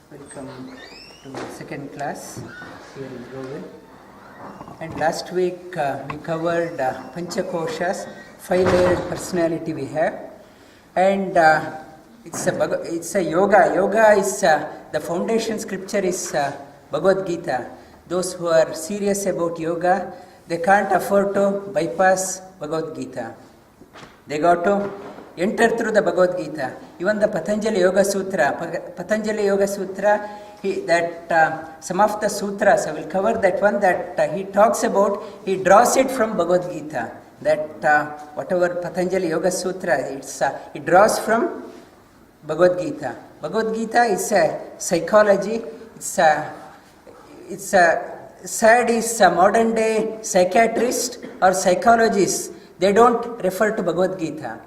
Welcome to second class here in Govind. And last week we covered Panchakoshas, 5-layered personality we have. And it's a yoga. Yoga is the foundation scripture is Bhagawat Gita. Those who are serious about yoga, they can't afford to bypass Bhagawat Gita. They got to enter through the Bhagavad Gita. Even the Patanjali Yoga Sutra, some of the sutras, I will cover that one, that he talks about, he draws it from Bhagavad Gita. That whatever Patanjali Yoga Sutra, it draws from Bhagavad Gita. Bhagavad Gita is a psychology, it's a sad is a modern day psychiatrist or psychologist. They don't refer to Bhagavad Gita.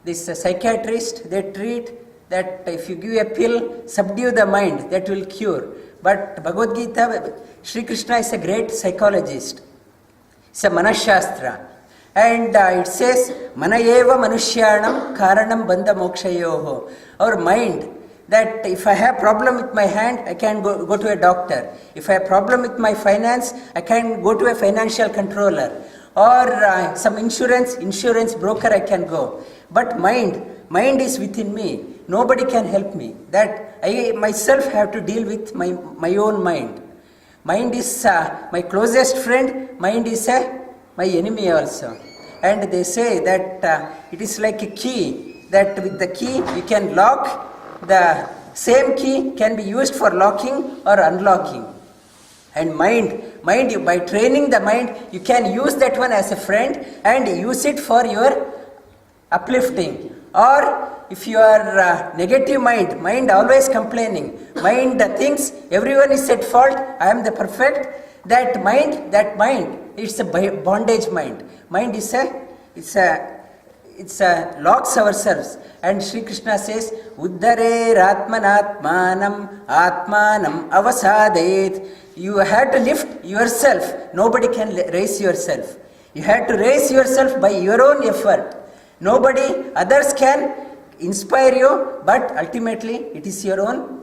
This psychiatrist, they treat that if you give a pill, subdue the mind, that will cure. But Bhagavad Gita, Sri Krishna is a great psychologist. It's a Manashastra. And it says, Manayeva Manushyanam Karanam Bandha Mokshayoho. Our mind, that if I have problem with my hand, I can go to a doctor. If I have problem with my finance, I can go to a financial controller. Or some insurance broker I can go. But mind is within me. Nobody can help me. That I myself have to deal with my own mind. Mind is my closest friend. Mind is my enemy also. And they say that it is like a key. That with the key you can lock. The same key can be used for locking or unlocking. And mind, by training the mind, you can use that one as a friend and use it for your uplifting. Or if you are negative mind always complaining, mind thinks everyone is at fault, I am the perfect, that mind, it's a bondage mind. Mind is it's a locks ourselves. And Sri Krishna says, Uddare Ratmanatmanam Atmanam Avasadet. You have to lift yourself. Nobody can raise yourself. You have to raise yourself by your own effort. Nobody, others can inspire you, but ultimately it is your own.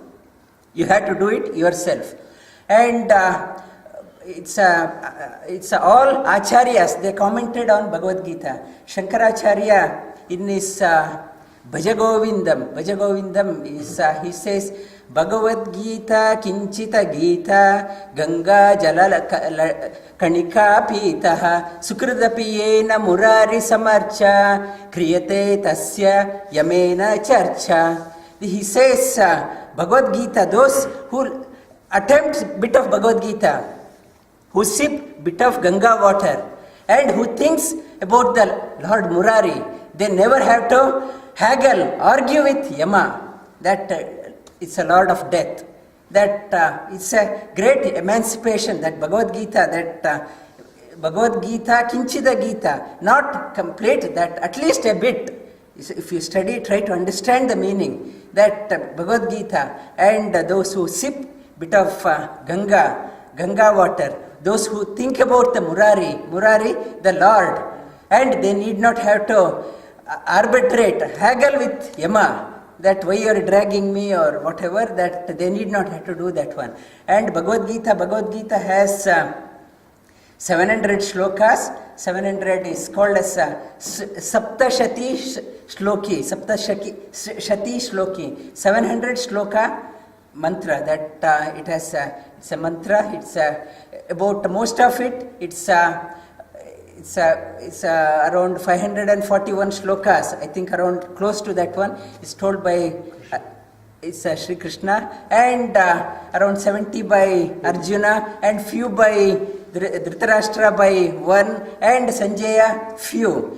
You have to do it yourself. And it's all acharyas, they commented on Bhagavad Gita. Shankaracharya in his Bhajagovindam is, he says, Bhagavad Gita Kinchita Gita Ganga Jala Kanika Pitaha Sukridapiyena Murari Samarcha Kriyate Tasya Yamena Charcha. He says Bhagavad Gita, those who attempt bit of Bhagavad Gita, who sip bit of Ganga water, and who thinks about the Lord Murari, they never have to haggle, argue with Yama, that it's a Lord of death. That it's a great emancipation, that Bhagavad Gita, Bhagavad Gita, Kinchida Gita, not complete, that at least a bit. If you study, try to understand the meaning, that Bhagavad Gita, and those who sip bit of Ganga water, those who think about the Murari, the Lord, and they need not have to arbitrate, haggle with Yama, that why you are dragging me or whatever, that they need not have to do that one. And Bhagavad Gita has 700 shlokas. 700 is called as Saptashati Shloki. 700 shloka mantra, that it has it's a mantra. It's about most of it. It's around 541 shlokas. I think around close to that one is told by Sri Krishna, and around 70 by Arjuna, and few by Dhritarashtra by one, and Sanjaya few.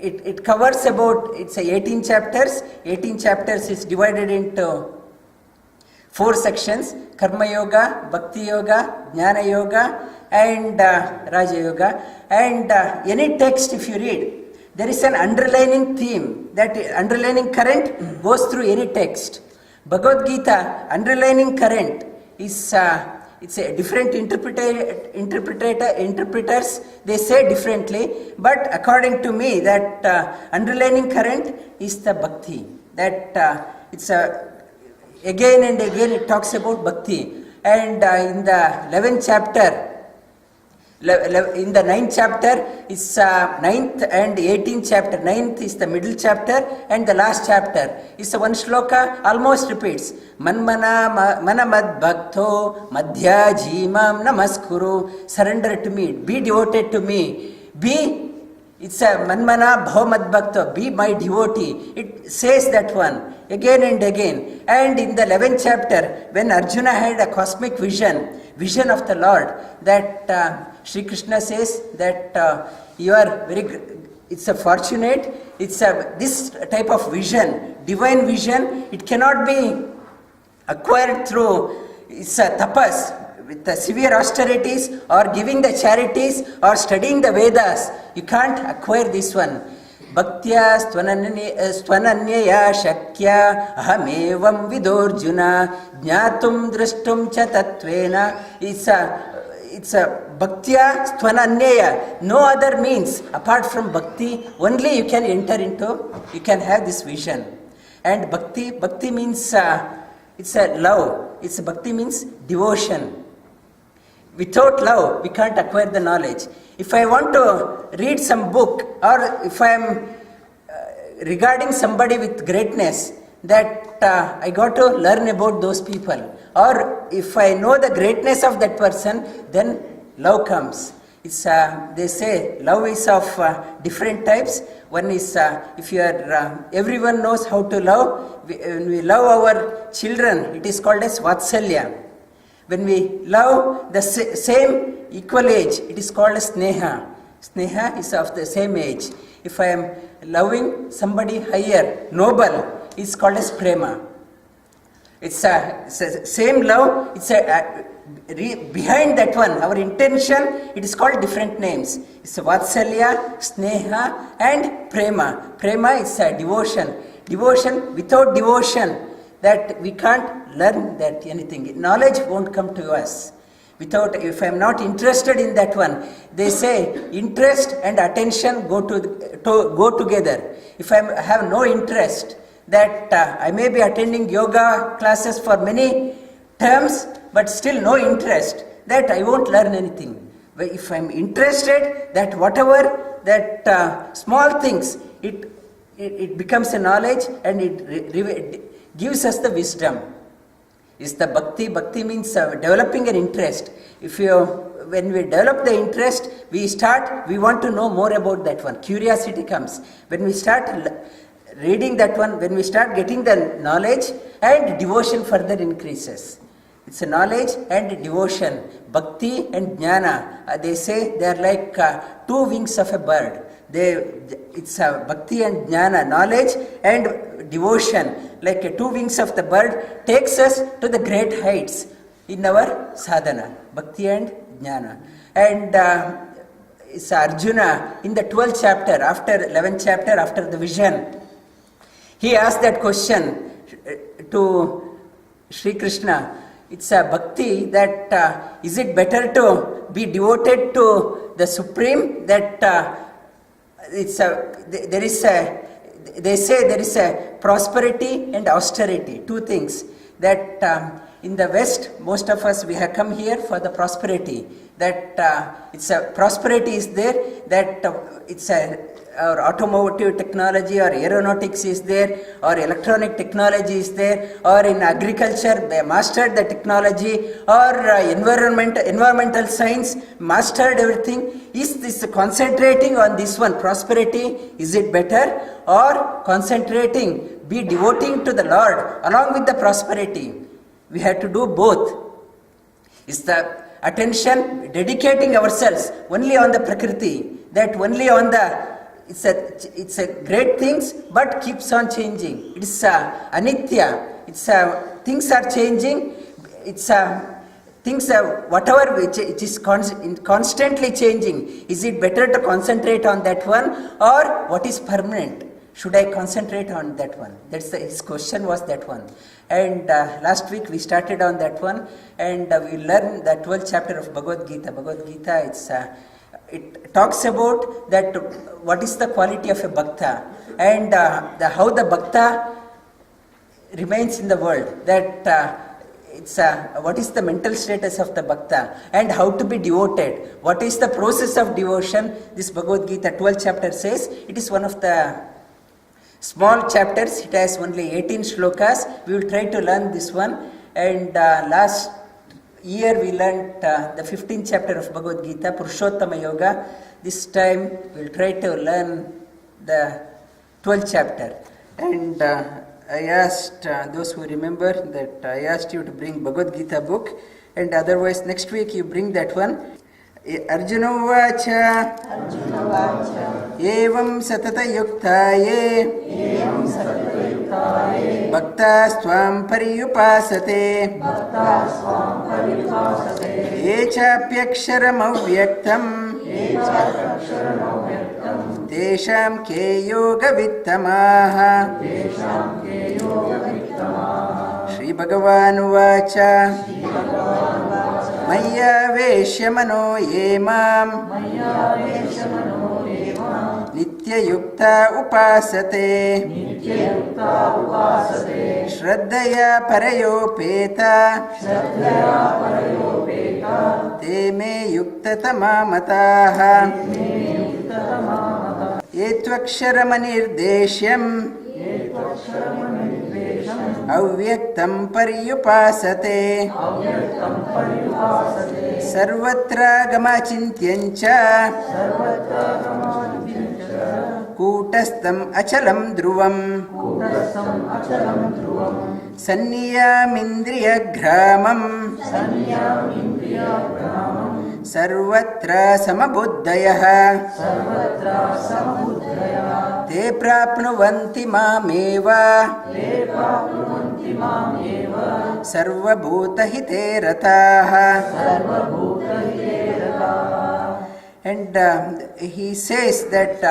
It covers about, it's 18 chapters. 18 chapters is divided into 4 sections: Karma Yoga, Bhakti Yoga, Jnana Yoga, and Raja Yoga. And any text if you read, there is an underlining theme, that underlining current goes through any text. Bhagavad Gita, underlining current is it's a different interpreters, they say differently, but according to me, that underlining current is the bhakti. That it's a again and again it talks about bhakti. And in the 11th chapter, in the 9th chapter is 9th and 18th chapter. 9th is the middle chapter and the last chapter is one shloka almost repeats. Manmana manamad bhakto madhya jimam namaskuru. Surrender to me, be devoted to me, it's a manmana bhavamad bhakto, be my devotee. It says that one again and again. And in the 11th chapter, when Arjuna had a cosmic vision of the Lord, that Sri Krishna says that you are it's a fortunate, this type of vision, divine vision, it cannot be acquired through, it's a tapas, with the severe austerities or giving the charities or studying the Vedas. You can't acquire this one. Bhaktya stvananyaya shakya ahamevam vidorjuna jnatum drashtum cha tatvena. It's a bhaktya stvananyaya. No other means apart from bhakti. Only you can enter into, you can have this vision. And bhakti means it's a love. Bhakti means devotion. Without love, we can't acquire the knowledge. If I want to read some book, or if I am regarding somebody with greatness, that I got to learn about those people. Or if I know the greatness of that person, then love comes. They say love is of different types. One is if you are everyone knows how to love. When we love our children, it is called as vatsalya. When we love the same equal age, it is called as sneha. Sneha is of the same age. If I am loving somebody higher, noble, it's called as prema. It's a same love. Behind that one, our intention, it is called different names. It's vatsalya, sneha, and prema. Prema is a devotion. Devotion, without devotion, that we can't learn that anything. Knowledge won't come to us. If I am not interested in that one, they say interest and attention go together. If I have no interest, that I may be attending yoga classes for many terms, but still no interest, that I won't learn anything. But if I am interested, that whatever that small things, it becomes a knowledge and it gives us the wisdom. Is the bhakti. Bhakti means developing an interest. When we develop the interest, we want to know more about that one. Curiosity comes. When we start reading that one, when we start getting the knowledge, and devotion further increases. It's a knowledge and devotion. Bhakti and jnana. They say they are like two wings of a bird. It's bhakti and jnana, knowledge and devotion, like two wings of the bird, takes us to the great heights in our sadhana, bhakti and jnana. And it's Arjuna in the 12th chapter, after 11th chapter, after the vision, he asked that question to Sri Krishna. It's a bhakti that is it better to be devoted to the Supreme, that they say there is a prosperity and austerity, two things. That in the West, most of us, we have come here for the prosperity. That it's a prosperity is there, that it's our automotive technology or aeronautics is there, or electronic technology is there, or in agriculture they mastered the technology, or environmental science mastered everything. Is this concentrating on this one, prosperity, is it better, or concentrating, be devoting to the Lord along with the prosperity? We have to do both. Is the attention dedicating ourselves only on the prakriti, that only on the it's a great things, but keeps on changing. It's anitya. Things are changing. Things whatever which it is constantly changing. Is it better to concentrate on that one, or what is permanent? Should I concentrate on that one? His question was that one. And last week we started on that one, and we learned the 12th chapter of Bhagawat Gita. Bhagawat Gita, it talks about that what is the quality of a bhakta, and how the bhakta remains in the world, that it's what is the mental status of the bhakta and how to be devoted, what is the process of devotion. This Bhagavad Gita 12th chapter says, it is one of the small chapters, it has only 18 shlokas. We will try to learn this one, and last year we learnt the 15th chapter of Bhagavad Gita, Purushottama Yoga. This time we will try to learn the 12th chapter. And I asked those who remember that I asked you to bring Bhagavad Gita book, and otherwise next week you bring that one. Arjuna Vacha Evam Satata Yuktaye Bhaktastvam Pariyupasate Echapyaksharam Avyaktam Tesham Ke Yoga Vittamaha Shri Bhagavan Vacha Maya Veshamano Yemam Nitya Yukta Upasate Shraddhaya Parayopeta Teme Yukta Tamamataha Etvaksharamanirdeshyam Avyaktam Pariyupasate Sarvatra Gamachintyancha Kutastam Achalam Dhruvam Sanniyamindriya Gramam Sarvatra Samabuddhayaha Te prapnuvanti mameva Sarvabhuta hite rataha. And he says that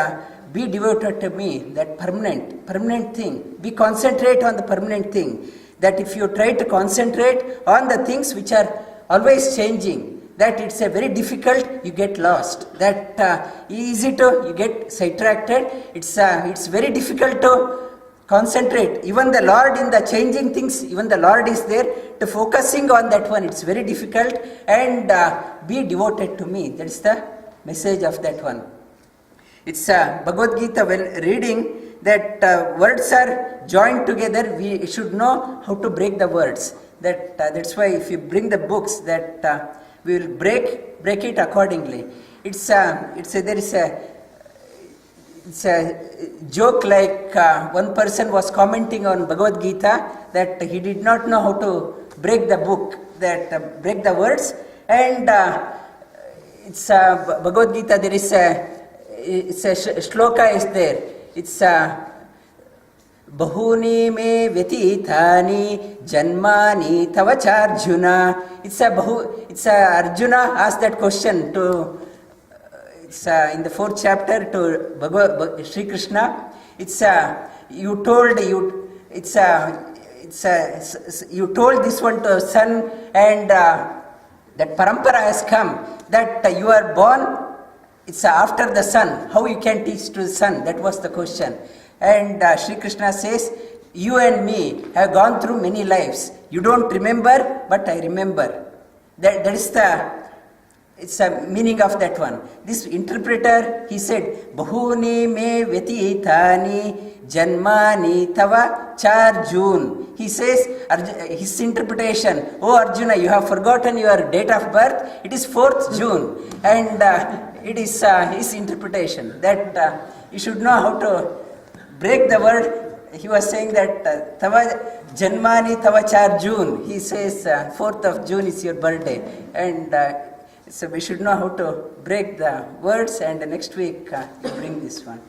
be devoted to me, that permanent thing. Be concentrate on the permanent thing. That if you try to concentrate on the things which are always changing, that it's a very difficult, you get lost. That easy to, you get sidetracked. It's very difficult to concentrate. Even the Lord in the changing things, even the Lord is there. To focusing on that one, it's very difficult. And be devoted to me. That is the message of that one. It's Bhagavad Gita when reading that words are joined together. We should know how to break the words. That's why if you bring the books, that we will break it accordingly. There is a joke, like one person was commenting on Bhagavad Gita that he did not know how to break the book, break the words. And it's Bhagavad Gita, there is a shloka is there. It's Bahuni me vyatithani janmani tavacharjuna. It's Arjuna asked that question to, it's in the 4th chapter to Sri Krishna. It's you told this one to son, and that parampara has come, that you are born, it's after the son, how you can teach to the son? That was the question. And Sri Krishna says, you and me have gone through many lives. You don't remember, but I remember. That is the meaning of that one. This interpreter, he said, Bahuni me vyatithani janmani tava charjun. He says, his interpretation, oh Arjuna, you have forgotten your date of birth. It is 4th June. And it is his interpretation, that you should know how to break the word. He was saying that Tava Janmani Tava Char June. He says 4th of June is your birthday. And so we should know how to break the words, and next week you bring this one.